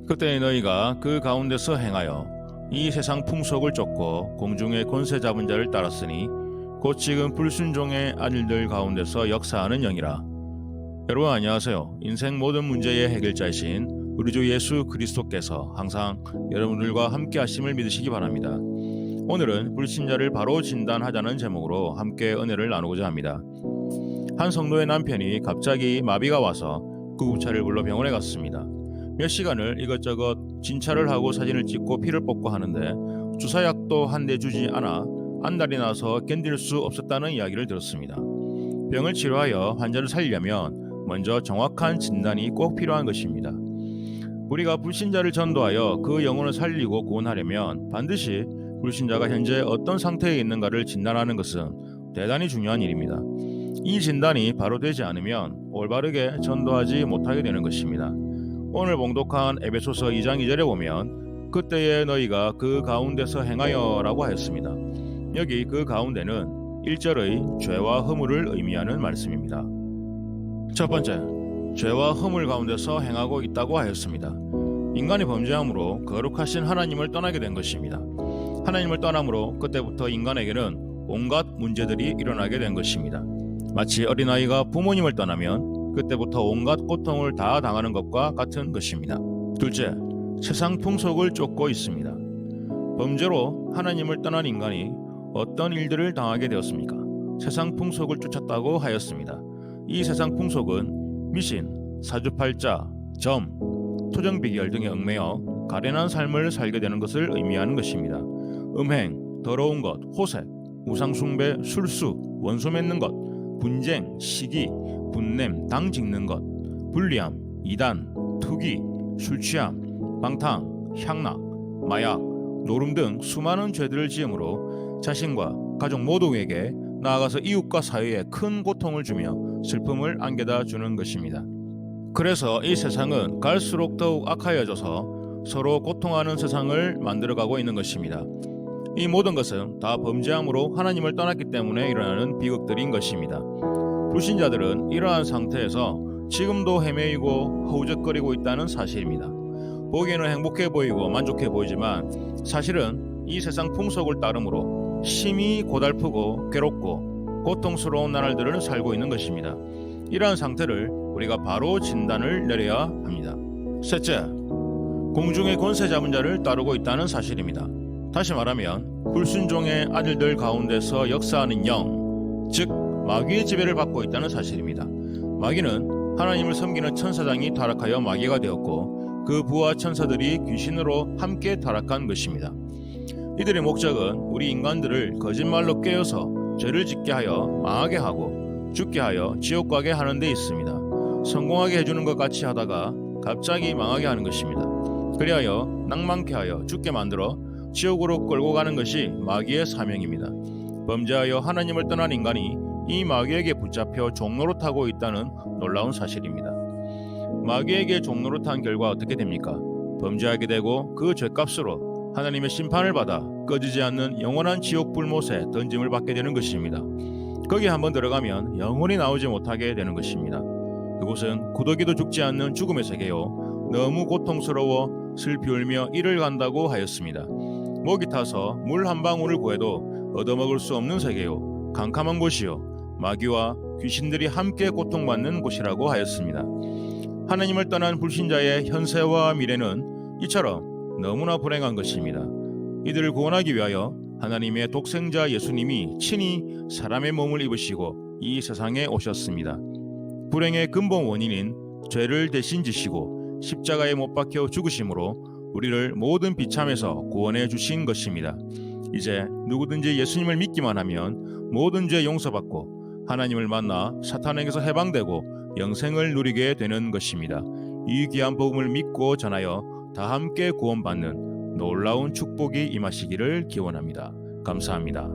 그때 너희가 그 가운데서 행하여 이 세상 풍속을 쫓고 공중의 권세 잡은 자를 따랐으니 곧 지금 불순종의 아들들 가운데서 역사하는 영이라. 여러분 안녕하세요. 인생 모든 문제의 해결자이신 우리 주 예수 그리스도께서 항상 여러분들과 함께 하심을 믿으시기 바랍니다. 오늘은 불신자를 바로 진단하자는 제목으로 함께 은혜를 나누고자 합니다. 한 성도의 남편이 갑자기 마비가 와서 구급차를 불러 병원에 갔습니다. 몇 시간을 이것저것 진찰을 하고 사진을 찍고 피를 뽑고 하는데 주사약도 한 대 주지 않아 안달이 나서 견딜 수 없었다는 이야기를 들었습니다. 병을 치료하여 환자를 살리려면 먼저 정확한 진단이 꼭 필요한 것입니다. 우리가 불신자를 전도하여 그 영혼을 살리고 구원하려면 반드시 불신자가 현재 어떤 상태에 있는가를 진단하는 것은 대단히 중요한 일입니다. 이 진단이 바로 되지 않으면 올바르게 전도하지 못하게 되는 것입니다. 오늘 봉독한 에베소서 2장 2절에 보면 그때에 너희가 그 가운데서 행하여 라고 하였습니다. 여기 그 가운데는 1절의 죄와 허물을 의미하는 말씀입니다. 첫 번째, 죄와 허물 가운데서 행하고 있다고 하였습니다. 인간이 범죄함으로 거룩하신 하나님을 떠나게 된 것입니다. 하나님을 떠남으로 그때부터 인간에게는 온갖 문제들이 일어나게 된 것입니다. 마치 어린아이가 부모님을 떠나면 그때부터 온갖 고통을 다 당하는 것과 같은 것입니다. 둘째, 세상 풍속을 쫓고 있습니다. 범죄로 하나님을 떠난 인간이 어떤 일들을 당하게 되었습니까? 세상 풍속을 쫓았다고 하였습니다. 이 세상 풍속은 미신, 사주팔자, 점, 토정비결 등에 얽매여 가련한 삶을 살게 되는 것을 의미하는 것입니다. 음행, 더러운 것, 호색, 우상숭배, 술수, 원수 맺는 것, 분쟁, 시기, 분냄, 당 짓는 것, 불리함, 이단, 투기, 술취함, 방탕, 향락, 마약, 노름 등 수많은 죄들을 지음으로 자신과 가족 모두에게 나아가서 이웃과 사회에 큰 고통을 주며 슬픔을 안겨다 주는 것입니다. 그래서 이 세상은 갈수록 더욱 악하여져서 서로 고통하는 세상을 만들어가고 있는 것입니다. 이 모든 것은 다 범죄함으로 하나님을 떠났기 때문에 일어나는 비극들인 것입니다. 불신자들은 이러한 상태에서 지금도 헤매이고 허우적거리고 있다는 사실입니다. 보기에는 행복해 보이고 만족해 보이지만 사실은 이 세상 풍속을 따름으로 심히 고달프고 괴롭고 고통스러운 나날들을 살고 있는 것입니다. 이러한 상태를 우리가 바로 진단을 내려야 합니다. 셋째, 공중의 권세 잡은 자를 따르고 있다는 사실입니다. 다시 말하면 불순종의 아들들 가운데서 역사하는 영, 즉 마귀의 지배를 받고 있다는 사실입니다. 마귀는 하나님을 섬기는 천사장이 타락하여 마귀가 되었고 그 부하 천사들이 귀신으로 함께 타락한 것입니다. 이들의 목적은 우리 인간들을 거짓말로 깨어서 죄를 짓게 하여 망하게 하고 죽게 하여 지옥 가게 하는 데 있습니다. 성공하게 해주는 것 같이 하다가 갑자기 망하게 하는 것입니다. 그리하여 낭만케 하여 죽게 만들어 지옥으로 끌고 가는 것이 마귀의 사명입니다. 범죄하여 하나님을 떠난 인간이 이 마귀에게 붙잡혀 종노릇하고 있다는 놀라운 사실입니다. 마귀에게 종노릇한 결과 어떻게 됩니까? 범죄하게 되고 그 죄값으로 하나님의 심판을 받아 꺼지지 않는 영원한 지옥 불못에 던짐을 받게 되는 것입니다. 거기 한번 들어가면 영원히 나오지 못하게 되는 것입니다. 그곳은 구더기도 죽지 않는 죽음의 세계요 너무 고통스러워 슬피 울며 이를 간다고 하였습니다. 목이 타서 물 한 방울을 구해도 얻어먹을 수 없는 세계요 캄캄한 곳이요 마귀와 귀신들이 함께 고통받는 곳이라고 하였습니다. 하나님을 떠난 불신자의 현세와 미래는 이처럼 너무나 불행한 것입니다. 이들을 구원하기 위하여 하나님의 독생자 예수님이 친히 사람의 몸을 입으시고 이 세상에 오셨습니다. 불행의 근본 원인인 죄를 대신 지시고 십자가에 못 박혀 죽으심으로 우리를 모든 비참에서 구원해 주신 것입니다. 이제 누구든지 예수님을 믿기만 하면 모든 죄 용서받고 하나님을 만나 사탄에게서 해방되고 영생을 누리게 되는 것입니다. 이 귀한 복음을 믿고 전하여 다 함께 구원받는 놀라운 축복이 임하시기를 기원합니다. 감사합니다.